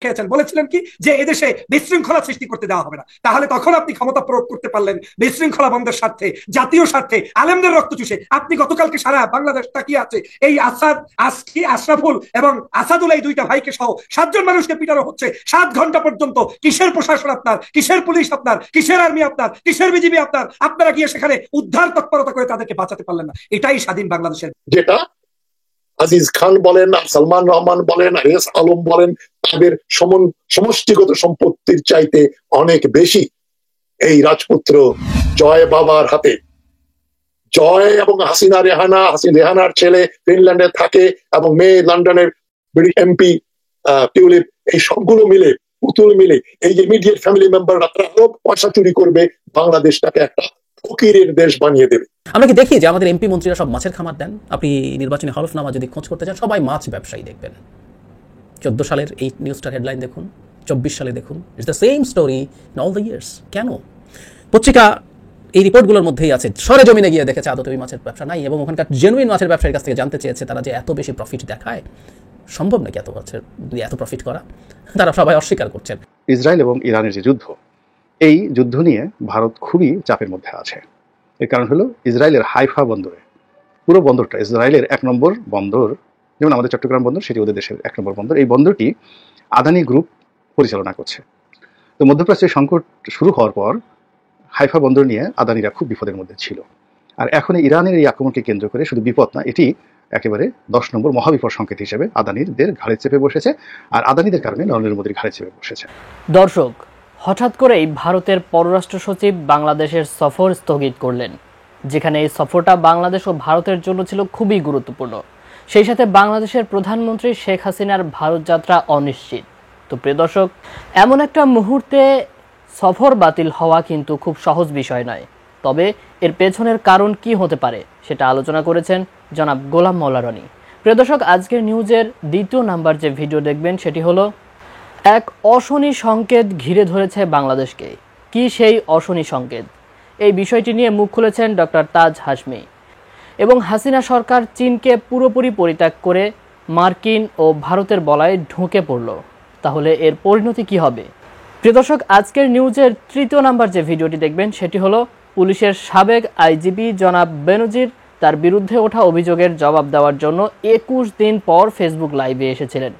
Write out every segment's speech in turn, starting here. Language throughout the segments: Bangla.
খেয়েছেন, বলেছিলেন কি যে এদেশে বিশৃঙ্খলা সৃষ্টি করতে দেওয়া হবে না। তাহলে তখন আপনি ক্ষমতা প্রয়োগ করতে পারলেন বিশৃঙ্খলা বন্ধের স্বার্থে, জাতীয় স্বার্থে, আলেমদের রক্ত চুষে। আপনি গতকালকে সারা বাংলাদেশ তাকিয়ে আছে এই আশরাফুল এবং আসাদুল, এই দুইটা ভাইকে সহ 7 জন মানুষকে পিটানো হচ্ছে 7 ঘন্টা পর্যন্ত। কিসের প্রশাসন আপনার, কিসের পুলিশ আপনার, কিসের আর্মি আপনার, কিসের বিজিবি আপনার? আপনারা গিয়ে সেখানে উদ্ধার তৎপরতা করে তাদেরকে বাঁচাতে পারলেন না। এটাই স্বাধীন বাংলাদেশের। যেটা আজিজ খান বলেন, সালমান রহমান বলেন, আরিয়াস আলম বলেন, তাদের সমষ্টিগত সম্পত্তির চাইতে অনেক বেশি এই রাজপুত্র জয় বাবার হাতে। জয় এবং রেহানার ছেলে ফিনল্যান্ডে থাকে এবং মেয়ে লন্ডনের এমপি টিউলিপ, এই সবগুলো মিলে, পুতুল মিলে, এই যে ইমিডিয়েট ফ্যামিলি মেম্বাররা আরো পয়সা চুরি করবে, বাংলাদেশটাকে একটা ফকিরের দেশ বানিয়ে দেবে। আমরা কি দেখি যে আমাদের এমপি মন্ত্রীরা সব মাছের খামার দেন? আপনি নির্বাচনী হলফনামা যদি খোঁজ করতে চান, সবাই মাছ ব্যবসায়ী দেখবেন। 14 সালের এই নিউজটার হেডলাইন দেখুন, 24 সালে দেখুন, it's the same story in all the years. কেন? পত্রিকা এই রিপোর্টগুলোর মধ্যেই আছে, সরে জমিনে গিয়ে দেখেছে আদতে ওই মাছের ব্যবসা নাই, এবং ওখানকার জেনুইন মাছের ব্যবসায়ীর কাছ থেকে জানতে চেয়েছে তারা যে এত বেশি প্রফিট দেখায়, সম্ভব নাকি এত প্রফিট করা? তারা সবাই অস্বীকার করছেন। ইসরায়েল এবং ইরানের যে যুদ্ধ, এই যুদ্ধ নিয়ে ভারত খুবই চাপের মধ্যে আছে। এর কারণ হলো ইসরায়েলের হাইফা বন্দরে, পুরো বন্দরটা ইসরায়েলের 1 নম্বর বন্দর, যেমন আমাদের চট্টগ্রাম বন্দর, সেটি ওদের দেশের 1 নম্বর বন্দর। এই বন্দরটি আদানি গ্রুপ পরিচালনা করছে। তো মধ্যপ্রাচ্যের সংকট শুরু হওয়ার পর হাইফা বন্দর নিয়ে আদানিরা খুব বিপদের মধ্যে ছিল। আর এখন ইরানের এই আক্রমণকে কেন্দ্র করে শুধু বিপদ না, এটি একেবারে 10 নম্বর মহাবিপদ সংকেত হিসেবে আদানিদের ঘাড়ে চেপে বসেছে, আর আদানিদের কারণে নরেন্দ্র মোদীর ঘাড়ে চেপে বসেছে। দর্শক, হঠাৎ করেই ভারতের পররাষ্ট্র সচিব বাংলাদেশের সফর স্থগিত করলেন, যেখানে এই সফরটা বাংলাদেশ ও ভারতের জন্য ছিল খুবই গুরুত্বপূর্ণ। সেই সাথে বাংলাদেশের প্রধানমন্ত্রী শেখ হাসিনার ভারত যাত্রা অনিশ্চিত। তো প্রিয় দর্শক, এমন একটা মুহূর্তে সফর বাতিল হওয়া কিন্তু খুব সহজ বিষয় নয়। তবে এর পেছনের কারণ কি হতে পারে সেটা আলোচনা করেছেন জনাব গোলাম মাওলা রনি। প্রিয় দর্শক, আজকের নিউজের 2 নাম্বার যে ভিডিও দেখবেন সেটি হলো এক অশনি সংকেত ঘিরে ধরেছে বাংলাদেশকে। কি সেই অশনি সংকেত? এই বিষয়টি নিয়ে মুখ খুলেছেন ডক্টর তাজ হাশমি। এবং হাসিনা সরকার চীনকে পুরোপুরি পরিত্যাগ করে মার্কিন ও ভারতের বলায় ঢুকে পড়ল। তাহলে এর পরিণতি কি হবে? প্রিয় দর্শক, আজকের নিউজের 3 নাম্বার যে ভিডিওটি দেখবেন সেটি হলো পুলিশের সাবেক আইজিপি জনাব বেনজির তার বিরুদ্ধে ওঠা অভিযোগের জবাব দেওয়ার জন্য 21 দিন পর ফেসবুক লাইভে এসেছিলেন।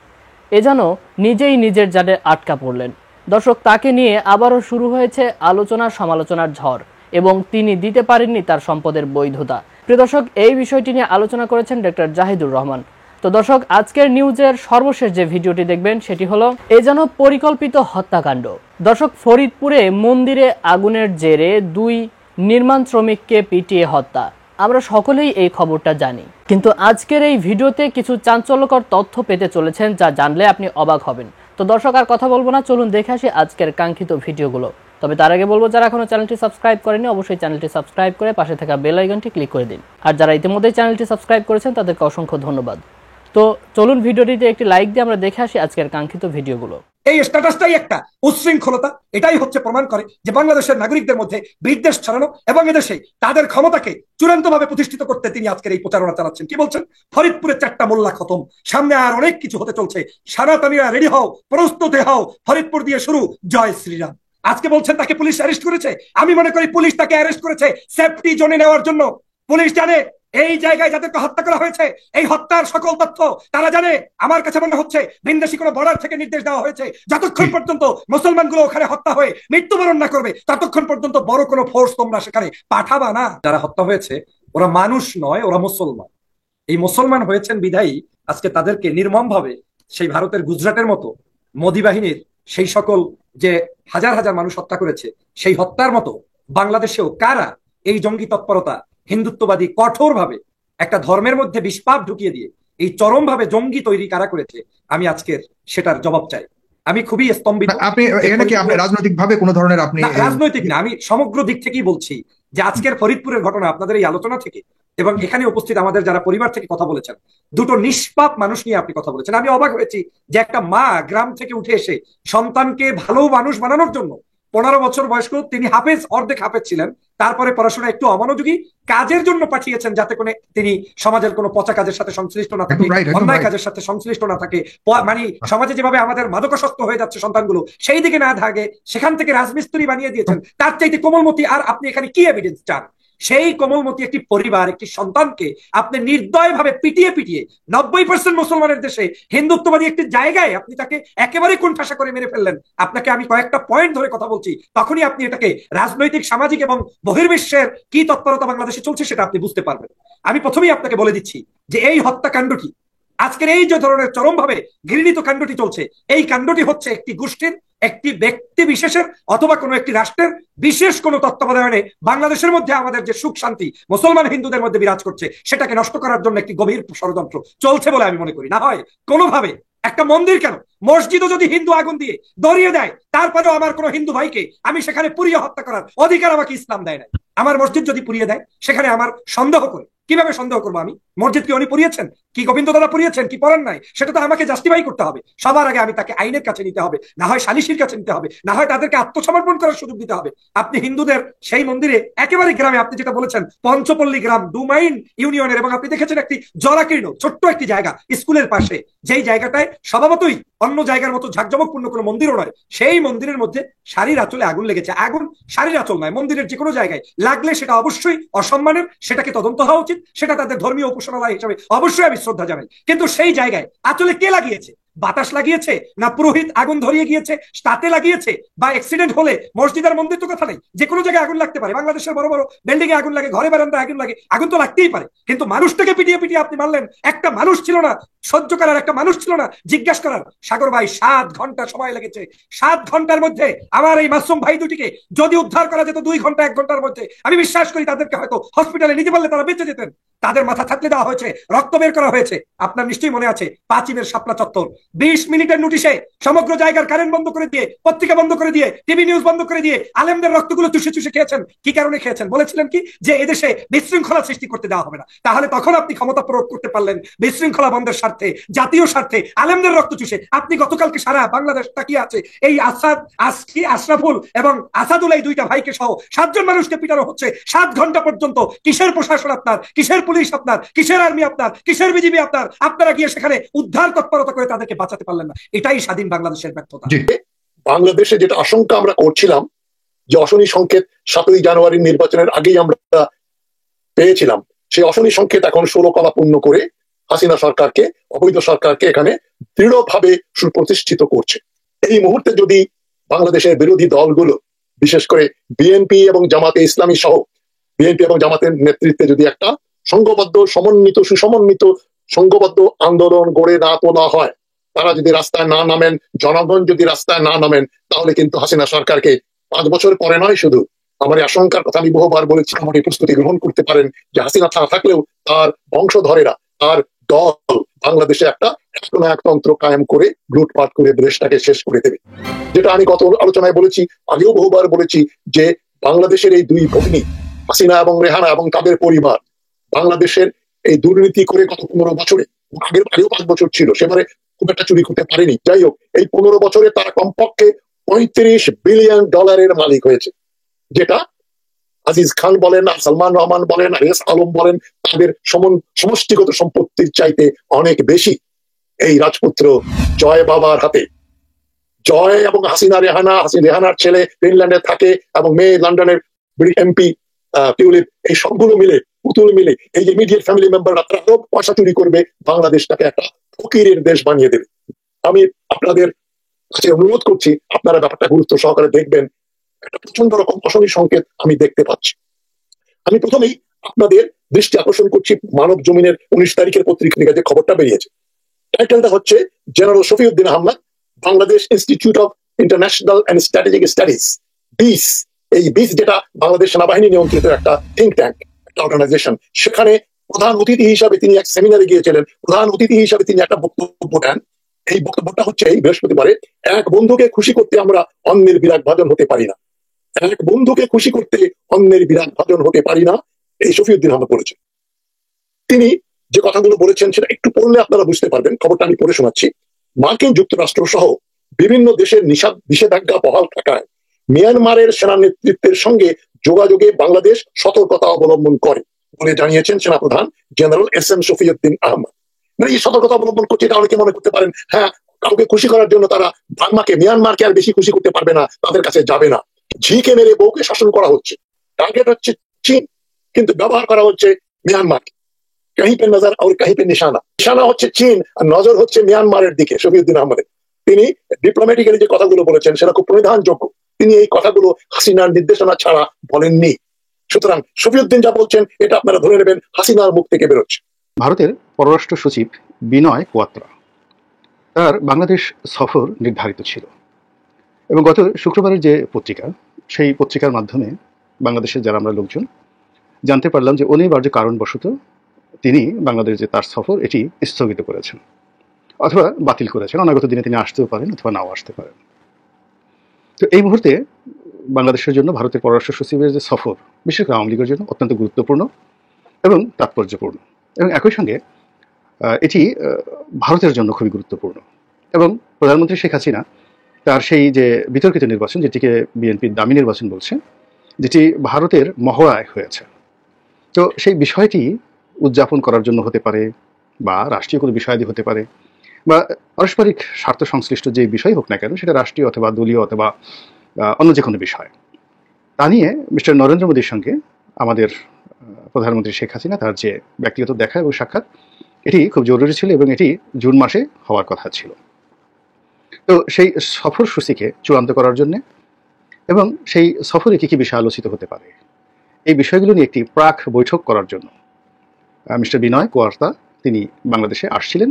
এ যেন নিজেই নিজের জালে আটকা পড়লেন। দর্শক, তাকে নিয়ে আবারও শুরু হয়েছে আলোচনা সমালোচনার ঝড়, এবং তিনি দিতে পারেননি তার সম্পদের বৈধতা। প্রিয় দর্শক, এই বিষয়টি নিয়ে আলোচনা করেছেন ডক্টর জাহিদুর রহমান। তো দর্শক, আজকের নিউজের সর্বশেষ যে ভিডিওটি দেখবেন সেটি হলো এ যেন পরিকল্পিত হত্যাকাণ্ড। দর্শক, ফরিদপুরে মন্দিরে আগুনের জেরে 2 নির্মাণ শ্রমিককে পিটিয়ে হত্যা। আমরা সকলেই এই খবরটা জানি, কিন্তু আজকের এই ভিডিওতে কিছু চাঞ্চল্যকর তথ্য পেতে চলেছেন, যা জানলে আপনি অবাক হবেন। তো দর্শক, আর কথা বলবো না, চলুন দেখে আসি আজকের কাঙ্ক্ষিত ভিডিওগুলো। তবে তার আগে বলবো, যারা এখনো চ্যানেলটি সাবস্ক্রাইব করেনি অবশ্যই চ্যানেলটি সাবস্ক্রাইব করে পাশে থাকা বেল আইকনটি ক্লিক করে দিন। আর যারা ইতিমধ্যে চ্যানেলটি সাবস্ক্রাইব করেছেন তাদেরকে অসংখ্য ধন্যবাদ। তো চলুন ভিডিওটিতে একটি লাইক দিয়ে আমরা দেখে আসি আজকের কাঙ্ক্ষিত ভিডিওগুলো। এই স্ট্যাটাসটাই একটা উচ্ছৃঙ্খলতা। এটাই হচ্ছে প্রমাণ করে যে বাংলাদেশের নাগরিকদের মধ্যে বিদ্বেষ ছড়ানো এবং এদেশে তাদের ক্ষমতাকে চূড়ান্তভাবে প্রতিষ্ঠিত করতে তিনি আজকের এই প্রচারণা চালাচ্ছেন। কি বলছেন? ফরিদপুরে 4টা মোল্লা খতম, সামনে আর অনেক কিছু হতে চলছে। সারাতানিরা রেডি হও, প্রস্তুত হও, ফরিদপুর দিয়ে শুরু জয় শ্রীরাম। আজকে বলছেন তাকে পুলিশ অ্যারেস্ট করেছে। আমি মনে করি পুলিশ তাকে অ্যারেস্ট করেছে সেফটি জোনে নেওয়ার জন্য। পুলিশ জানে এই জায়গায় যাদেরকে হত্যা করা হয়েছে, এই হত্যার সকল তথ্য তারা জানে। আমার কাছে মনে হচ্ছে ভিনদেশী কোনো বর্ডার থেকে নির্দেশ দেওয়া হয়েছে, যতক্ষণ পর্যন্ত মুসলমানগুলো ওখানে হত্যা হয়ে মৃত্যুবরণ না করবে ততক্ষণ পর্যন্ত বড় কোনো ফোর্স তোমরা সেখানে পাঠাবা না। যারা হত্যা হয়েছে ওরা মানুষ নয়, ওরা মুসলমান। এই মুসলমান হয়েছেন বিধায়ী আজকে তাদেরকে নির্মম ভাবে সেই ভারতের গুজরাটের মতো মোদী বাহিনীর সেই সকল যে হাজার হাজার মানুষ হত্যা করেছে, সেই হত্যার মতো বাংলাদেশেও কারা এই জঙ্গি তৎপরতা, হিন্দুত্ববাদী কঠোরভাবে একটা ধর্মের মধ্যে বিষপাত ঢুকিয়ে দিয়ে এই চরমভাবে জঙ্গি তৈরি কারা করেছে, আমি আজকের সেটার জবাব চাই। আমি খুবই স্তম্ভিত। আপনি এখানে কি আপনি রাজনৈতিক ভাবে কোনো ধরনের আপনি রাজনৈতিক না, আমি সমগ্র দিক থেকেই বলছি যে আজকের ফরিদপুরের ঘটনা আপনাদের এই আলোচনা থেকে এবং এখানে উপস্থিত আমাদের যারা পরিবার থেকে কথা বলেছেন, 2টো নিষ্পাপ মানুষ নিয়ে আপনি কথা বলেছেন। আমি অবাক হয়েছি যে একটা মা গ্রাম থেকে উঠে এসে সন্তানকে ভালো মানুষ বানানোর জন্য 15 বছর বয়স্ক, তিনি হাফেজ, অর্ধেক হাফেজ ছিলেন। তারপরে পড়াশোনা একটু অমনোযোগী, কাজের জন্য পাঠিয়েছেন যাতে করে তিনি সমাজের কোনো পচা কাজের সাথে সংশ্লিষ্ট না থাকে, অন্যায় কাজের সাথে সংশ্লিষ্ট না থাকে। মানে সমাজে যেভাবে আমাদের মাদকাসক্ত হয়ে যাচ্ছে সন্তানগুলো, সেই দিকে না থাকে, সেখান থেকে রাজমিস্ত্রি বানিয়ে দিয়েছেন। তার চাইতে কোমলমতি আর আপনি এখানে কি এভিডেন্স চান? সেই কোমলমতি একটি পরিবার, একটি সন্তানকে আপনি নির্দয়ভাবে পিটিয়ে পিটিয়ে 90% মুসলমানের দেশে হিন্দুত্ববাদী একটি জায়গায় আপনি তাকে একেবারে কোণঠাসা করে মেরে ফেললেন। আপনাকে আমি কয়েকটা পয়েন্ট ধরে কথা বলছি, তখনই আপনি এটাকে রাজনৈতিক, সামাজিক এবং বহির্বিশ্বের কি তৎপরতা বাংলাদেশে চলছে সেটা আপনি বুঝতে পারবেন। আমি প্রথমেই আপনাকে বলে দিচ্ছি যে এই হত্যাকাণ্ডটি, আজকের এই যে ধরনের চরমভাবে ঘৃণিত কাণ্ডটি চলছে, এই কাণ্ডটি হচ্ছে একটি গোষ্ঠীর, একটি ব্যক্তি বিশেষের অথবা কোনো একটি রাষ্ট্রের বিশেষ কোনো তত্ত্বাবধানে বাংলাদেশের মধ্যে আমাদের যে সুখ শান্তি মুসলমান হিন্দুদের মধ্যে বিরাজ করছে সেটাকে নষ্ট করার জন্য একটি গভীর ষড়যন্ত্র চলছে বলে আমি মনে করি। না হয় কোনোভাবে একটা মন্দির কেন, মসজিদও যদি হিন্দু আগুন দিয়ে ধরিয়ে দেয়, তারপরেও আমার কোনো হিন্দু ভাইকে আমি সেখানে পুড়িয়ে হত্যা করার অধিকার আমাকে ইসলাম দেয় না। আমার মসজিদ যদি পুড়িয়ে দেয়, সেখানে আমার সন্দেহ করে, কিভাবে সন্দেহ করবো আমি? মসজিদ কি উনি পুড়িয়েছেন, কি গোবিন্দ দাদা পুড়িয়েছেন, কি পড়েন নাই, সেটা তো আমাকে জাস্টিফাই করতে হবে। সবার আগে আমি তাকে আইনের কাছে নিতে হবে, না হয় সালিশির কাছে নিতে হবে, না হয় তাদেরকে আত্মসমর্পণ করার সুযোগ দিতে হবে। আপনি হিন্দুদের সেই মন্দিরে একেবারে গ্রামে, আপনি যেটা বলেছেন পঞ্চপল্লী গ্রাম, ডুমাইন ইউনিয়নের, এবং আপনি দেখেছেন একটি জরাকীর্ণ ছোট্ট একটি জায়গা স্কুলের পাশে, যেই জায়গাটায় স্বভাবতই অন্য জায়গার মতো ঝাঁকজমকপূর্ণ কোনো মন্দিরও নয়, সেই মন্দিরের মধ্যে শাড়ির আঁচলে আগুন লেগেছে। আগুন শাড়ির আঁচল নয়, মন্দিরের যে কোনো জায়গায় লাগলে সেটা অবশ্যই অসম্মানের, সেটাকে তদন্ত হওয়া উচিত, সেটা তাদের ধর্মীয় উপাসনালয় হিসেবে অবশ্যই আমি শ্রদ্ধা জানাই। কিন্তু সেই জায়গায় আঁচলে কে লাগিয়েছে? বাতাস লাগিয়েছে, না পুরোহিত আগুন ধরিয়ে গিয়েছে তাতে লাগিয়েছে, বা অ্যাক্সিডেন্ট হলে মসজিদের মন্দির তো কথা নেই, যে কোনো জায়গায় আগুন লাগতে পারে। বাংলাদেশের বড় বড় বিল্ডিং এ আগুন লাগে, ঘরে বারান্দায় আগুন লাগে, আগুন তো লাগতেই পারে। কিন্তু মানুষটাকে পিটিয়ে পিটিয়ে আপনি মারলেন, একটা মানুষ ছিল না সহ্য করার, একটা মানুষ ছিল না জিজ্ঞাসা করার। সাগর ভাই 7 ঘন্টা সময় লেগেছে। 7 ঘন্টার মধ্যে আমার এই মাসুম ভাই দুটিকে যদি উদ্ধার করা যেত 2 ঘন্টা 1 ঘন্টার মধ্যে, আমি বিশ্বাস করি তাদেরকে হয়তো হসপিটালে নিতে পারলে তারা বেঁচে যেতেন। তাদের মাথা থাকলে দেওয়া হয়েছে, রক্ত বের করা হয়েছে। আপনার নিশ্চয়ই মনে আছে পাঁচিমের শাপলা চত্বর, 20 মিনিটের নোটিশে সমগ্র জায়গার কারেন্ট বন্ধ করে দিয়ে, পত্রিকা বন্ধ করে দিয়ে, টিভি নিউজ বন্ধ করে দিয়ে আলেমদের রক্তগুলো চুষে চুষে খেয়েছেন। কি কারণে খেয়েছেন? বলেছিলেন কি যে এদেশে বিশৃঙ্খলা সৃষ্টি করতে দেওয়া হবে না। তাহলে তখন আপনি ক্ষমতা প্রয়োগ করতে পারলেন বিশৃঙ্খলা বন্ধের স্বার্থে, জাতীয় স্বার্থে, আলেমদের রক্ত চুষে। আপনি গতকালকে সারা বাংলাদেশ তাকিয়ে আছে এই আশরাফুল এবং আসাদুল, এই 2টা ভাইকে সহ 7 জন মানুষকে পিটানো হচ্ছে 7 ঘন্টা পর্যন্ত। কিসের প্রশাসন আপনার, কিসের পুলিশ আপনার, কিসের আর্মি আপনার, কিসের বিজিবি আপনার? আপনারা গিয়ে সেখানে উদ্ধার তৎপরতা করে তাদেরকে বাঁচাতে পারলেন না। এটাই স্বাধীন বাংলাদেশের ব্যর্থতা। বাংলাদেশে যেটা আশঙ্কা আমরা করছিলাম, যে অশনি সংকেত 7ই জানুয়ারির নির্বাচনের আগেই আমরা পেয়েছিলাম, সেই অশনি সংকেত এখন 16 কলা পূর্ণ করে হাসিনা সরকারকে, অবৈধ সরকারকে এখানে দৃঢ়ভাবে সুপ্রতিষ্ঠিত করছে। এই মুহূর্তে যদি বাংলাদেশের বিরোধী দলগুলো, বিশেষ করে বিএনপি এবং জামাতে ইসলামী সহ বিএনপি এবং জামাতের নেতৃত্বে যদি একটা সংঘবদ্ধ, সমন্বিত, সুসমন্বিত সংঘবদ্ধ আন্দোলন গড়ে না তোলা হয়, তারা যদি রাস্তায় না নামেন, জনগণ যদি রাস্তায় না নামেন, তাহলে কিন্তু হাসিনা সরকারকে 5 বছর পরে নয়, শুধু আমার এই আশঙ্কার কথা আমি বহুবার বলেছি, আমার এই প্রস্তুতি গ্রহণ করতে পারেন যে হাসিনা থাকলেও তার বংশধরেরা, তার দল বাংলাদেশে একটা একনায়কতন্ত্র কায়েম করে লুটপাট করে দেশটাকে শেষ করে দেবে। যেটা আমি গত আলোচনায় বলেছি, আগেও বহুবার বলেছি, যে বাংলাদেশের এই 2 ভগ্নী হাসিনা এবং রেহানা এবং তাদের পরিবার বাংলাদেশের এই দুর্নীতি করে গত 15 বছরে, আগেও 5 বছর ছিল, সেবারে খুব একটা চুরি করতে পারেনি। যাই হোক, এই 15 বছরে তারা কমপক্ষে $35 বিলিয়ন মালিক হয়েছে, যেটা আজিজ খান বলেন, আর সালমান রহমান বলেন, আর এস আলম বলেন, তাদের সমষ্টিগত সম্পত্তির চাইতে অনেক বেশি এই রাজপুত্র জয় বাবার হাতে। জয় এবং হাসিনা রেহানা, রেহানার ছেলে ফিনল্যান্ডে থাকে এবং মেয়ে লন্ডনের এমপি টিউলিপ, এই সবগুলো মিলে, পুতুল মিলে, এই যে ইমিডিয়েট ফ্যামিলি মেম্বাররা তারা আরো পয়সা চুরি করবে, বাংলাদেশটাকে একটা ফকিরের দেশ বানিয়ে দেবে। আমি আপনাদের কাছে অনুরোধ করছি, আপনারা ব্যাপারটা গুরুত্ব সহকারে দেখবেন। একটা প্রচন্ড রকম অশনি সংকেত আমি দেখতে পাচ্ছি। আমি প্রথমেই আপনাদের দৃষ্টি আকর্ষণ করছি মানব জমিনের 19 তারিখের পত্রিকা যে খবরটা বেরিয়েছে। টাইটেলটা হচ্ছে general Shafiuddin Ahmed, Bangladesh institute of international and strategic studies, বিস। এই বিস যেটা বাংলাদেশ সেনাবাহিনী নিয়ন্ত্রিত একটা থিঙ্ক ট্যাঙ্ক, একটা অর্গানাইজেশন। সেখানে প্রধান অতিথি হিসাবে তিনি এক সেমিনারে গিয়েছিলেন। প্রধান অতিথি হিসাবে তিনি একটা বক্তব্য দেন। এই বক্তব্যটা হচ্ছে এই বৃহস্পতিবারে, এক বন্ধুকে খুশি করতে আমরা অন্যের বিরাগ ভাজন হতে পারি না। এক বন্ধুকে খুশি করতে অন্যের বিরাগ ভাজন হতে পারি না, এই শফিউদ্দিন আহমদ বলেছেন। তিনি যে কথাগুলো বলেছেন সেটা একটু পড়লে আপনারা বুঝতে পারবেন। খবরটা আমি পড়ে শোনাচ্ছি। মার্কিন যুক্তরাষ্ট্র সহ বিভিন্ন দেশের নিষেধাজ্ঞা বহাল থাকায় মিয়ানমারের সেনা নেতৃত্বের সঙ্গে যোগাযোগে বাংলাদেশ সতর্কতা অবলম্বন করে বলে জানিয়েছেন সেনাপ্রধান জেনারেল SM শফিউদ্দিন আহমদ। মানে এই সতর্কতা অবলম্বন করছে, এটা অনেকে মনে করতে পারেন হ্যাঁ কাউকে খুশি করার জন্য তারা মিয়ানমারকে আর বেশি খুশি করতে পারবে না, তাদের কাছে যাবে না। ঝিকে মেরে বউকে শাসন করা হচ্ছে, টার্গেট হচ্ছে চীন, কিন্তু ব্যবহার করা হচ্ছে মিয়ানমার। কাहीं पे नजर और कहीं पे निशाना, নিশানা হচ্ছে চীন আর নজর হচ্ছে মিয়ানমারের দিকে শফিউদ্দিন আহমদের। তিনি ডিপ্লোম্যাটিক্যালি যে কথাগুলো বলেছেন সেটা খুব প্রণিধানযোগ্য, তিনি এই কথাগুলো হাসিনার নির্দেশনা ছাড়া বলেননি। সুতরাং শফিউদ্দিন যা বলছেন এটা আপনারা ধরে নেবেন হাসিনার মুখ থেকে বেরোচ্ছে। ভারতের পররাষ্ট্র সচিব বিনয় কোয়াত্রা তার বাংলাদেশ সফর নির্ধারিত ছিল এবং গত শুক্রবারের যে পত্রিকা, সেই পত্রিকার মাধ্যমে বাংলাদেশের যারা আমরা লোকজন জানতে পারলাম যে অনিবার্য কারণবশত তিনি বাংলাদেশ যে তার সফর এটি স্থগিত করেছেন অথবা বাতিল করেছেন। অনাগত দিনে তিনি আসতেও পারেন অথবা নাও আসতে পারেন। তো এই মুহূর্তে বাংলাদেশের জন্য ভারতের পররাষ্ট্র সচিবের যে সফর বিশেষ করে আওয়ামী লীগের জন্য অত্যন্ত গুরুত্বপূর্ণ এবং তাৎপর্যপূর্ণ, এবং একই সঙ্গে এটি ভারতের জন্য খুবই গুরুত্বপূর্ণ। এবং প্রধানমন্ত্রী শেখ হাসিনা তার সেই যে বিতর্কিত নির্বাচন, যেটিকে বিএনপির দামি নির্বাচন বলছে, যেটি ভারতের মহড়ায় হয়েছে, তো সেই বিষয়টি উদযাপন করার জন্য হতে পারে বা রাষ্ট্রীয় কোনো বিষয়াদি হতে পারে বা পারস্পরিক স্বার্থ সংশ্লিষ্ট যে বিষয় হোক না কেন, সেটা রাষ্ট্রীয় অথবা দলীয় অথবা অন্য যে কোনো বিষয়, তা নিয়ে মিস্টার নরেন্দ্র মোদীর সঙ্গে আমাদের প্রধানমন্ত্রী শেখ হাসিনা তার যে ব্যক্তিগত দেখা এবং সাক্ষাৎ, এটি খুব জরুরি ছিল এবং এটি জুন মাসে হওয়ার কথা ছিল। তো সেই সফর সূচিকে চূড়ান্ত করার জন্যে এবং সেই সফরে কী কী বিষয় আলোচিত হতে পারে এই বিষয়গুলো নিয়ে একটি প্রাক বৈঠক করার জন্য মিস্টার বিনয় কোয়াত্রা তিনি বাংলাদেশে আসছিলেন,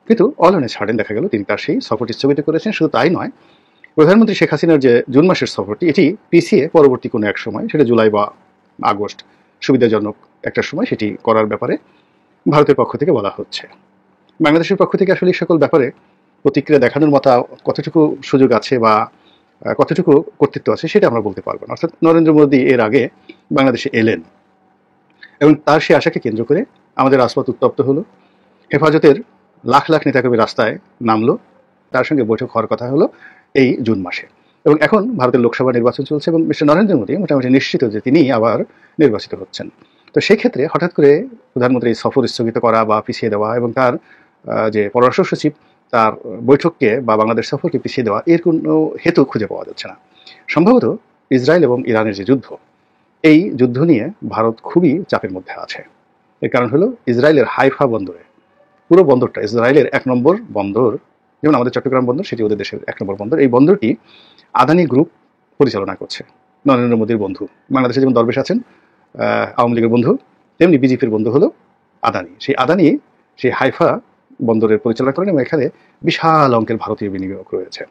কিন্তু অল অন এ সাডেন দেখা গেল তিনি তার সেই সফরটি স্থগিত করেছেন। শুধু তাই নয়, প্রধানমন্ত্রী শেখ হাসিনার যে জুন মাসের সফরটি এটি পিছিয়ে পরবর্তী কোনো এক সময়, সেটা জুলাই বা আগস্ট সুবিধাজনক একটা সময় সেটি করার ব্যাপারে ভারতের পক্ষ থেকে বলা হচ্ছে। বাংলাদেশের পক্ষ থেকে আসলে সকল ব্যাপারে প্রতিক্রিয়া দেখানোর মতো কতটুকু সুযোগ আছে বা কতটুকু কর্তৃত্ব আছে সেটা আমরা বলতে পারবো না। অর্থাৎ নরেন্দ্র মোদী এর আগে বাংলাদেশে এলেন এবং তার সেই আশাকে কেন্দ্র করে আমাদের রাজপথ উত্তপ্ত হলো, হেফাজতের লাখ লাখ নেতাকর্মী রাস্তায় নামলো, তার সঙ্গে বৈঠক হওয়ার কথা হলো এই জুন মাসে। এবং এখন ভারতের লোকসভা নির্বাচন চলছে এবং মিস্টার নরেন্দ্র মোদী মোটামুটি নিশ্চিত যে তিনি আবার নির্বাচিত হচ্ছেন। তো সেই ক্ষেত্রে হঠাৎ করে প্রধানমন্ত্রী সফর স্থগিত করা বা পিছিয়ে দেওয়া এবং তার যে পররাষ্ট্র সচিব তার বৈঠককে বা বাংলাদেশ সফরকে পিছিয়ে দেওয়া, এর কোনো হেতু খুঁজে পাওয়া যাচ্ছে না। সম্ভবত ইসরায়েল এবং ইরানের যে যুদ্ধ, এই যুদ্ধ নিয়ে ভারত খুবই চাপের মধ্যে আছে। এর কারণ হলো ইসরায়েলের হাইফা বন্দরে, পুরো বন্দরটা ইসরায়েলের 1 নম্বর বন্দর, যেমন আমাদের চট্টগ্রাম বন্দর সেটি ওদের দেশের 1 নম্বর বন্দর। এই বন্দরটি আদানি গ্রুপ পরিচালনা করছে, নরেন্দ্র মোদীর বন্ধু। বাংলাদেশে যেমন দরবেশ আছেন আওয়ামী লীগের বন্ধু, তেমনি বিজেপির বন্ধু হলো আদানি। সেই আদানি সেই হাইফা বন্দরের পরিচালনা করেন এবং এখানে বিশাল অঙ্কের ভারতীয় বিনিয়োগ রয়েছে।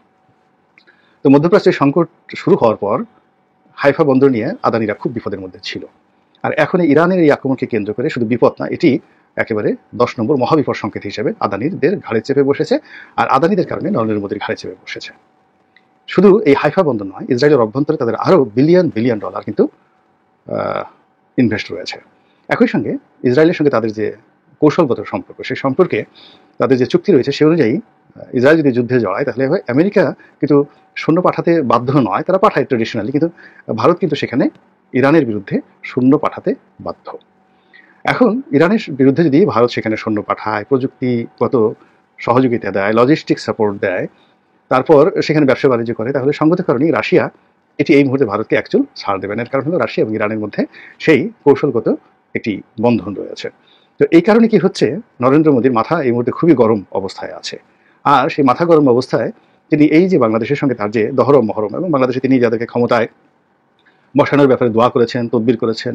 তো মধ্যপ্রাচ্যের সংকট শুরু হওয়ার পর হাইফা বন্দর নিয়ে আদানিরা খুব বিপদের মধ্যে ছিল। আর এখন ইরানের এই আক্রমণকে কেন্দ্র করে শুধু বিপদ না, এটি একেবারে 10 নম্বর মহাবিপদ সংকেত হিসেবে আদানিদের ঘাড়ে চেপে বসেছে, আর আদানিদের কারণে নরেন্দ্র মোদীর ঘাড়ে চেপে বসেছে। শুধু এই হাইফা বন্দর নয়, ইসরায়েলের অভ্যন্তরে তাদের আরও বিলিয়ন বিলিয়ন ডলার কিন্তু ইনভেস্ট রয়েছে। একই সঙ্গে ইসরায়েলের সঙ্গে তাদের যে কৌশলগত সম্পর্ক, সেই সম্পর্কে তাদের যে চুক্তি রয়েছে সে অনুযায়ী ইসরায়েল যদি যুদ্ধে জড়ায় তাহলে আমেরিকা কিন্তু সৈন্য পাঠাতে বাধ্য নয়, তারা পাঠায় ট্রেডিশনালি, কিন্তু ভারত কিন্তু সেখানে ইরানের বিরুদ্ধে সৈন্য পাঠাতে বাধ্য। এখন ইরানের বিরুদ্ধে যদি ভারত সেখানে সৈন্য পাঠায়, প্রযুক্তিগত সহযোগিতা দেয়, লজিস্টিক সাপোর্ট দেয়, তারপর সেখানে ব্যবসা বাণিজ্য করে, তাহলে সঙ্গত কারণেই রাশিয়া এটি এই মুহূর্তে ভারতকে অ্যাকচুয়াল ছাড় দেবেন। এর কারণ হলো রাশিয়া এবং ইরানের মধ্যে সেই কৌশলগত একটি বন্ধন রয়েছে। তো এই কারণে কি হচ্ছে, নরেন্দ্র মোদীর মাথা এই মুহূর্তে খুবই গরম অবস্থায় আছে। আর সেই মাথা গরম অবস্থায় তিনি এই যে বাংলাদেশের সঙ্গে তার যে দহরম মহরম এবং বাংলাদেশে তিনি যাদেরকে ক্ষমতায় বসানোর ব্যাপারে দোয়া করেছেন, তদবির করেছেন,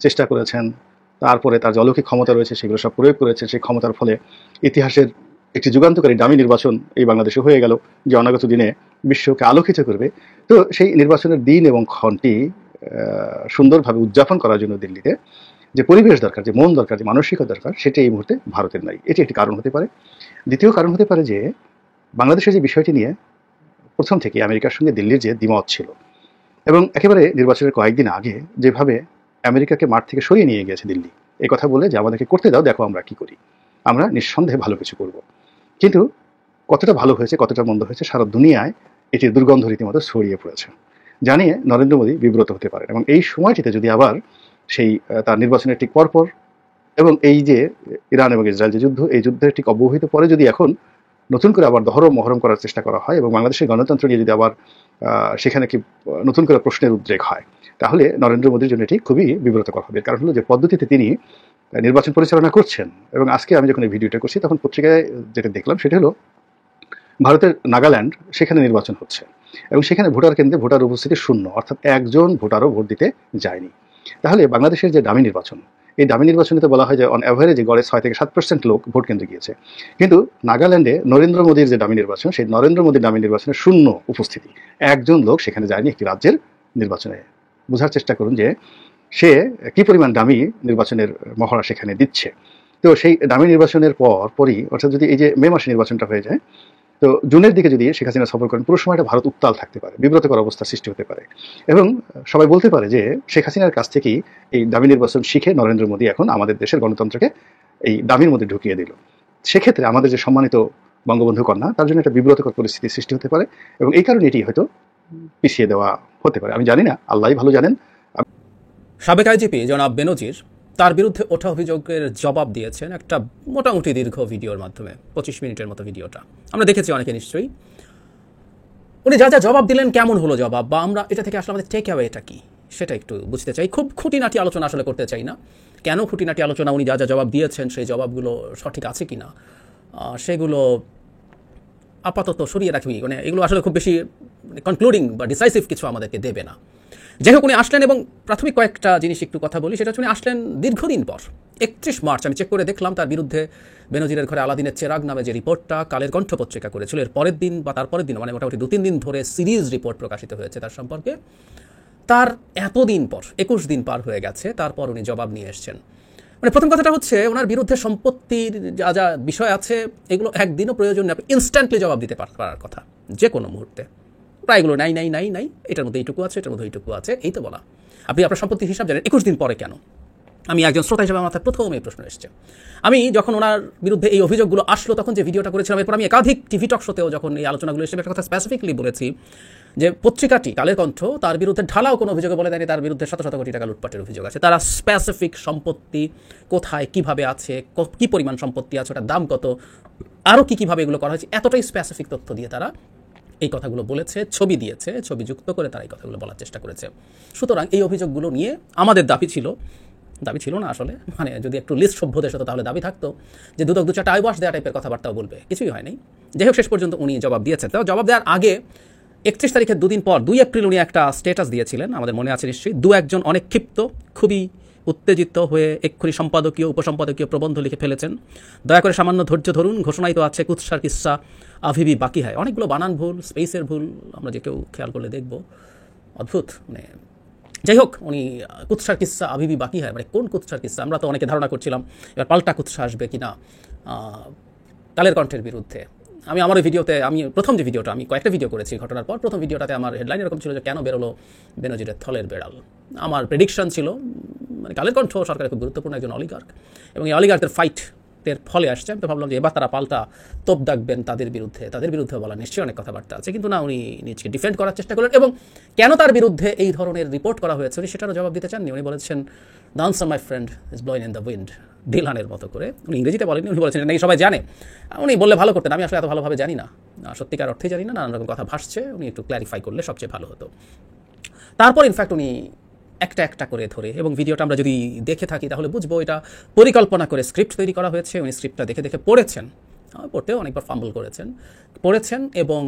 চেষ্টা করেছেন, তারপরে তার যে অলৌকিক ক্ষমতা রয়েছে সেগুলো সব প্রয়োগ করেছেন, সেই ক্ষমতার ফলে ইতিহাসের একটি যুগান্তকারী দামি নির্বাচন এই বাংলাদেশে হয়ে গেল, যে অনাগত দিনে বিশ্বকে আলোকিত করবে। তো সেই নির্বাচনের দিন এবং ক্ষণটি সুন্দরভাবে উদযাপন করার জন্য দিল্লিতে যে পরিবেশ দরকার, যে মন দরকার, যে মানসিকতা দরকার, সেটি এই মুহূর্তে ভারতের নাই। এটি একটি কারণ হতে পারে। দ্বিতীয় কারণ হতে পারে যে বাংলাদেশের যে বিষয়টি নিয়ে প্রথম থেকে আমেরিকার সঙ্গে দিল্লির যে দ্বিমত ছিল এবং একেবারে নির্বাচনের কয়েকদিন আগে যেভাবে আমেরিকাকে মাঠ থেকে সরিয়ে নিয়ে গেছে দিল্লি, এই কথা বলে যে আমাদেরকে করতে দাও, দেখো আমরা কি করি, আমরা নিঃসন্দেহে ভালো কিছু করব। কিন্তু কতটা ভালো হয়েছে, কতটা মন্দ হয়েছে, সারা দুনিয়ায় এটির দুর্গন্ধ রীতিমতো ছড়িয়ে পড়েছে। জানিয়ে নরেন্দ্র মোদী বিব্রত হতে পারেন। এবং এই সময়টিতে যদি আবার সেই তার নির্বাচনের ঠিক পরপর এবং এই যে ইরান এবং ইসরায়েল যে যুদ্ধ, এই যুদ্ধের ঠিক অব্যবহিত পরে যদি এখন নতুন করে আবার মহরম করার চেষ্টা করা হয় এবং বাংলাদেশের গণতন্ত্র নিয়ে যদি আবার সেখানে কি নতুন করে প্রশ্নের উদ্রেক হয়, তাহলে নরেন্দ্র মোদীর জন্য এটি খুবই বিব্রতকর হবে। কারণ হলো যে পদ্ধতিতে তিনি নির্বাচন পরিচালনা করছেন। এবং আজকে আমি যখন এই ভিডিওটা করছি তখন পত্রিকায় যেটা দেখলাম সেটা হলো ভারতের নাগাল্যান্ড, সেখানে নির্বাচন হচ্ছে এবং সেখানে ভোটার কেন্দ্রে ভোটার উপস্থিতি শূন্য, অর্থাৎ একজন ভোটারও ভোট দিতে যায়নি। তাহলে বাংলাদেশের যে ডামি নির্বাচন, এই ডামি নির্বাচনে তো বলা হয় যে অন অ্যাভারেজে গড়ে 6 থেকে 7% লোক ভোট কেন্দ্রে গিয়েছে, কিন্তু নাগাল্যান্ডে নরেন্দ্র মোদীর যে ডামি নির্বাচন, সেই নরেন্দ্র মোদীর ডামি নির্বাচনে শূন্য উপস্থিতি, একজন লোক সেখানে যায়নি একটি রাজ্যের নির্বাচনে। বোঝার চেষ্টা করুন যে সে কি পরিমাণ ডামি নির্বাচনের মহড়া সেখানে দিচ্ছে। তো সেই ডামি নির্বাচনের পরই, অর্থাৎ যদি এই যে মে মাসে নির্বাচনটা হয়ে যায়, তো জুনের দিকে যদি শেখ হাসিনা সফর করেন, পুরো সময়টা ভারত উত্তাল থাকতে পারে, বিব্রতকর অবস্থার সৃষ্টি হতে পারে এবং সবাই বলতে পারে যে শেখ হাসিনার কাছ থেকেই এই দামি নির্বাচন শিখে নরেন্দ্র মোদী এখন আমাদের দেশের গণতন্ত্রকে এই দামির মধ্যে ঢুকিয়ে দিল। সেক্ষেত্রে আমাদের যে সম্মানিত বঙ্গবন্ধু কন্যা, তার জন্য একটা বিব্রতকর পরিস্থিতির সৃষ্টি হতে পারে এবং এই কারণে এটি হয়তো পিছিয়ে দেওয়া হতে পারে। আমি জানি না, আল্লাহই ভালো জানেন। সাবেক আইজিপি জনাব বেনজির তার বিরুদ্ধে ওঠা অভিযোগের জবাব দিয়েছেন একটা মোটামুটি দীর্ঘ ভিডিওর মাধ্যমে, 25 মিনিটের মতো ভিডিওটা আমরা দেখেছি অনেকে নিশ্চয়ই। উনি যা যা জবাব দিলেন, কেমন হলো জবাব, বা আমরা এটা থেকে আসলে আমাদের টেক অ্যাওয়ে এটা কি সেটা একটু বুঝতে চাই। খুব খুঁটিনাটি আলোচনা আসলে করতে চাই না, কেন খুঁটিনাটি আলোচনা, উনি যা যা জবাব দিয়েছেন সেই জবাবগুলো সঠিক আছে কি না সেগুলো আপাতত সরিয়ে রাখি। মানে এগুলো আসলে খুব বেশি কনক্লুডিং বা ডিসাইসিভ কিছু আমাদেরকে দেবে না। যাই হোক, উনি আসলেন এবং প্রাথমিক কয়েকটা জিনিস একটু কথা বলি। সেটা হচ্ছে উনি আসলেন দীর্ঘদিন পর। 31 মার্চ আমি চেক করে দেখলাম তার বিরুদ্ধে বেনজিরের ঘরে আলাদিনের চেরাগ নামে যে রিপোর্টটা কালের কণ্ঠ পত্রিকা করেছিল, এর পরের দিন বা তারপরের দিন, মানে মোটামুটি 2-3 দিন ধরে সিরিজ রিপোর্ট প্রকাশিত হয়েছে তার সম্পর্কে। তার এতদিন পর, 21 দিন পার হয়ে গেছে, তারপর উনি জবাব নিয়ে এসছেন। মানে প্রথম কথাটা হচ্ছে ওনার বিরুদ্ধে সম্পত্তির যা যা বিষয় আছে এগুলো একদিনও প্রয়োজন নেই, আপনি ইনস্ট্যান্টলি জবাব দিতে পারার কথা যে কোনো মুহূর্তে। প্রায়গুলো নাই নাই নাই নাই, এটার মধ্যে এইটুকু আছে, এটার মধ্যে এইটুকু আছে, এই তো বলা। আপনি আপনার সম্পত্তির হিসাব জানেন, 21 দিন পরে কেন? আমি একজন শ্রোতা হিসেবে আমার মাথায় প্রথম এই প্রশ্ন এসছে। আমি যখন ওনার বিরুদ্ধে এই অভিযোগগুলো আসলো তখন যে ভিডিওটা করেছিলাম, এরপর আমি একাধিক টিভি টক শোতেও যখন এই আলোচনাগুলো এসে একটা কথা স্পেসিফিকলি বলেছি যে পত্রিকাটি কালের কণ্ঠ তার বিরুদ্ধে ঢালাও কোনো অভিযোগে বলে দেয়নি তার বিরুদ্ধে শত শত কোটি টাকা লুটপাটের অভিযোগ আছে। তারা স্পেসিফিক সম্পত্তি কোথায় কিভাবে আছে, কি পরিমাণ সম্পত্তি আছে, ওটার দাম কত, আরও কীভাবে এগুলো করা হয়েছে, এতটাই স্পেসিফিক তথ্য দিয়ে তারা এই কথাগুলো বলেছে, ছবি দিয়েছে, ছবি যুক্ত করে তারা এই কথাগুলো বলার চেষ্টা করেছে। সুতরাং এই অভিযোগগুলো নিয়ে আমাদের দাবি ছিল না আসলে, মানে যদি একটু লিস্ট সভ্য দেশ হতো তাহলে দাবি থাকতো যে দুদক 2-4টা আইওয়াশ দেওয়া টাইপের কথাবার্তাও বলবে, কিছুই হয়নি। যাই হোক, শেষ পর্যন্ত উনি জবাব দিয়েছেন। তো জবাব দেওয়ার আগে 31 তারিখের 2 দিন পর 2 এপ্রিল উনি একটা স্ট্যাটাস দিয়েছিলেন, আমাদের মনে আছে নিশ্চয়ই। 2-1 অনেক ক্ষিপ্ত, খুবই উত্তেজিত হয়ে এক্ষুনি সম্পাদকীয় উপসম্পাদকীয় প্রবন্ধ লিখে ফেলেছেন। দয়া করে সামান্য ধৈর্য ধরুন, ঘোষণাই তো আছে কুৎসার কিস্সা আভিবি বাকি হয়। অনেকগুলো বানান ভুল, স্পেসের ভুল, আমরা যে কেউ খেয়াল করলে দেখব, অদ্ভুত। মানে যাই হোক, উনি কুৎসার কিস্সা আভিবি বাকি হয়, মানে কোন কুৎসার কিস্সা? আমরা তো অনেকে ধারণা করছিলাম এবার পাল্টা কুৎসা আসবে কিনা কালের কণ্ঠের বিরুদ্ধে। আমি আমার ভিডিওতে, আমি প্রথম যে ভিডিওটা, আমি কয়েকটা ভিডিও করেছি ঘটনার পর, প্রথম ভিডিওটাতে আমার হেডলাইন এরকম ছিল যে কেন বেরোলো বেনজিরের থলের বেড়াল। আমার প্রেডিকশন ছিল, মানে কালের কণ্ঠ সরকারের খুব গুরুত্বপূর্ণ একজন অলিগার্ক এবং এই অলিগার্কের ফাইটের ফলে আসছে। আমি তো ভাবলাম যে এবার তারা পাল্টা তোপ ডাকবেন তাদের বিরুদ্ধে বলা নিশ্চয়ই অনেক কথাবার্তা আছে, কিন্তু না, উনি নিজেকে ডিফেন্ড করার চেষ্টা করলেন এবং কেন তার বিরুদ্ধে এই ধরনের রিপোর্ট করা হয়েছে উনি সেটারও জবাব দিতে চাননি। উনি বলেছেন the answer my friend is blowing in the wind, ডিলানের মতো করে। উনি ইংরেজিতে বলেননি, উনি বলেছেন নাকি সবাই জানে। উনি বললে ভালো করতেন, আমি আসলে এত ভালোভাবে জানি না, সত্যিকার অর্থে জানি না, নানান রকম কথা ভাসছে, উনি একটু ক্ল্যারিফাই করলে সবচেয়ে ভালো হতো। তারপর ইনফ্যাক্ট উনি একটা একটা করে ধরে, এবং ভিডিওটা আমরা যদি দেখে থাকি তাহলে বুঝবো এটা পরিকল্পনা করে স্ক্রিপ্ট তৈরি করা হয়েছে। উনি স্ক্রিপ্টটা দেখে দেখে পড়তেও অনেকবার ফাম্বল পড়েছেন এবং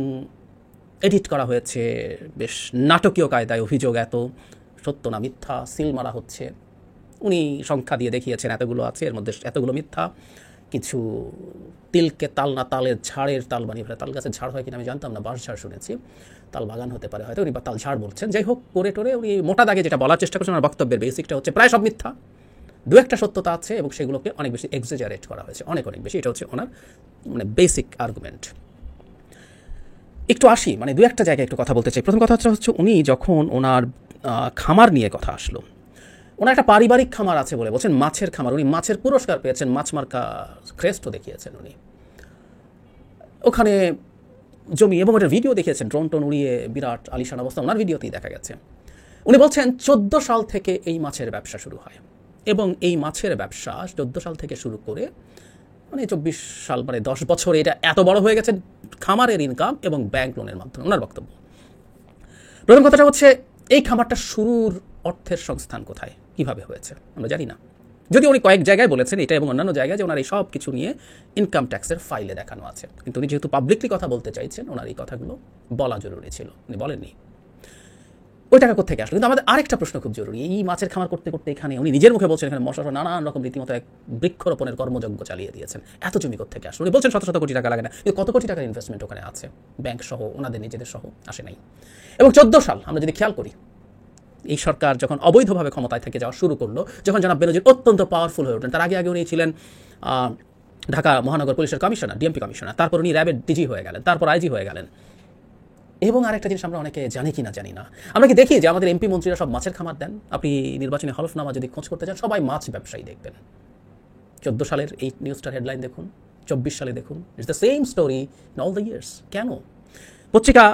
এডিট করা হয়েছে বেশ নাটকীয় কায়দায়। অভিযোগ এত সত্য না মিথ্যা সিল মারা হচ্ছে, উনি সংখ্যা দিয়ে দেখিয়েছেন এতগুলো আছে, এর মধ্যে এতগুলো মিথ্যা। কিছু তিলকে তাল না, তালের ঝাড়ের তাল বানিয়ে ফেলে। তাল গাছের ঝাড় হয় কিনা আমি জানতাম না, বাঁশ ঝাড় শুনেছি, তাল বাগান হতে পারে হয়তো, উনি বা তাল ঝাড় বলছেন। যাই হোক, করে টোরে উনি মোটা দাগে যেটা বলার চেষ্টা করছেন, আমার বক্তব্যের বেসিকটা হচ্ছে প্রায় সব মিথ্যা, 2-1টা সত্যতা আছে এবং সেগুলোকে অনেক বেশি এক্সাজারেট করা হয়েছে, অনেক বেশি। এটা হচ্ছে ওনার মানে বেসিক আর্গুমেন্ট। একটু আসি, মানে 2-1টা জায়গায় একটু কথা বলতে চাই। প্রথম কথা হচ্ছে উনি যখন ওনার খামার নিয়ে কথা আসলো, ওনার একটা পারিবারিক খামার আছে বলে বলছেন, মাছের খামার। উনি মাছের পুরস্কার পেয়েছেন, মাছ মার্কা ক্রেস্টও দেখিয়েছেন উনি। ওখানে জমি, এবং ওটার ভিডিও দেখিয়েছেন, ড্রোন টোন উড়িয়ে বিরাট আলিশান অবস্থা ওনার ভিডিওতেই দেখা গেছে। উনি বলছেন 14 সাল থেকে এই মাছের ব্যবসা শুরু হয়, এবং এই মাছের ব্যবসা 14 সাল থেকে শুরু করে মানে 24 সাল, মানে 10 বছর এটা এত বড় হয়ে গেছে খামারের ইনকাম এবং ব্যাংক লোনের মাধ্যমে। ওনার বক্তব্য, প্রথম কথাটা হচ্ছে এই খামারটা শুরুর অর্থের সংস্থান কোথায়, কিভাবে হয়েছে আমরা জানি না। যদি উনি কয়েক জায়গায় বলেছেন এটা এবং অন্যান্য জায়গায় যে ওনার এই সব কিছু নিয়ে ইনকাম ট্যাক্সের ফাইলে দেখানো আছে, কিন্তু উনি যেহেতু পাবলিকলি কথা বলতে চাইছেন ওনার এই কথাগুলো বলা জরুরি ছিল, উনি বলেননি। ওই টাকা কোথেকে আসলো? কিন্তু আমাদের আরেকটা প্রশ্ন খুব জরুরি, এই মাছের খামার করতে করতে এখানে উনি নিজের মুখে বলছেন এখানে মশার নানান রকম রীতিমতো এক বৃক্ষরোপণের কর্মযজ্ঞ চালিয়ে দিয়েছেন, এত জমি কোথেকে আসলো? উনি বলছেন শত শত কোটি টাকা লাগে না, কিন্তু কত কোটি টাকার ইনভেস্টমেন্ট ওখানে আছে, ব্যাংক সহ ওনাদের নিজেদের সহ আসে নাই। এবং 14 সাল আমরা যদি খেয়াল করি, এই সরকার যখন অবৈধভাবে ক্ষমতায় থেকে যাওয়া শুরু করলো, যখন জনাব বেনজির অত্যন্ত পাওয়ারফুল হয়ে ওঠেন, তার আগে উনি ছিলেন ঢাকা মহানগর পুলিশের কমিশনার, ডিএমপি কমিশনার, তারপর উনি র্যাবের ডিজি হয়ে গেলেন, তারপর আইজি হয়ে গেলেন। এবং আরেকটা জিনিস আমরা অনেকে জানি কি না জানি না, আমরা কি দেখি যে আমাদের এমপি মন্ত্রীরা সব মাছের খামার দেন? আপনি নির্বাচনী হলফনামা যদি খোঁজ করতে চান, সবাই মাছ ব্যবসায়ী দেখবেন। 14 সালের এই নিউজটার হেডলাইন দেখুন, 24 সালে দেখুন, it's the same story in all the years. কেন? পত্রিকা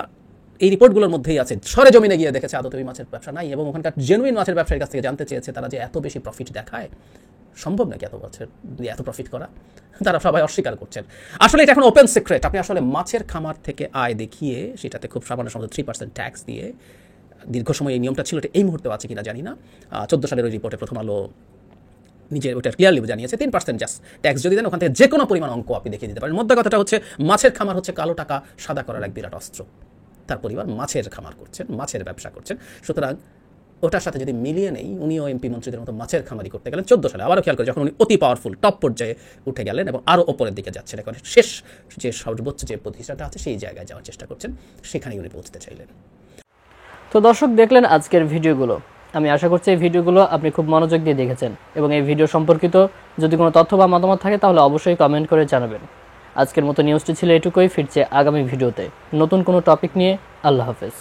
এই রিপোর্টগুলোর মধ্যেই আছে, সরে জমিনে গিয়ে দেখেছে আদতে ওই মাছের ব্যবসা নাই, এবং ওখানকার জেনুইন মাছের ব্যবসায়ীর কাছ থেকে জানতে চেয়েছে তারা যে এত বেশি প্রফিট দেখায়, সম্ভব নাকি এত বছর এত প্রফিট করা? তারা সবাই অস্বীকার করছেন। আসলে এটা এখন ওপেন সিক্রেট। আপনি আসলে মাছের খামার থেকে আয় দেখিয়ে সেটাতে খুব সামান্য সম্ভবত 3% ট্যাক্স দিয়ে, দীর্ঘ সময় এই নিয়মটা ছিল, এটা এই মুহূর্তেও আছে কিনা জানি না। 14 সালের ওই রিপোর্টে প্রথম আলো নিজের ওটা ক্লিয়ারলি জানিয়েছে 3% জাস্ট ট্যাক্স যদি দেন ওখান থেকে যে কোনো পরিমাণ অঙ্ক আপনি দেখিয়ে দিতে পারেন। মধ্যে কথাটা হচ্ছে মাছের খামার হচ্ছে কালো টাকা সাদা করার এক বিরাট অস্ত্র। তার পরিবার মাছের খামার করছেন, মাছের ব্যবসা করছেন, সুতরাং ওটার সাথে যদি মিলিয়ে নেই, উনিও এমপি মন্ত্রীদের মতো মাছের খামারি করতে গেলেন 14 সালে। আবারও খেয়াল করে যখন উনি অতি পাওয়ারফুল টপ পর্যায়ে উঠে গেলেন এবং আরও ওপরের দিকে যাচ্ছেন, এখন শেষ যে সর্বোচ্চ যে প্রতিষ্ঠাটা আছে সেই জায়গায় যাওয়ার চেষ্টা করছেন, সেখানেই উনি পৌঁছতে চাইলেন। তো দর্শক, দেখলেন আজকের ভিডিওগুলো। আমি আশা করছি এই ভিডিওগুলো আপনি খুব মনোযোগ দিয়ে দেখেছেন, এবং এই ভিডিও সম্পর্কিত যদি কোনো তথ্য বা মতামত থাকে তাহলে অবশ্যই কমেন্ট করে জানাবেন। আজকের মতো নিউজটি ছিল এটুকুই, ফিরছে আগামী ভিডিওতে নতুন কোনো টপিক নিয়ে। আল্লাহ হাফেজ।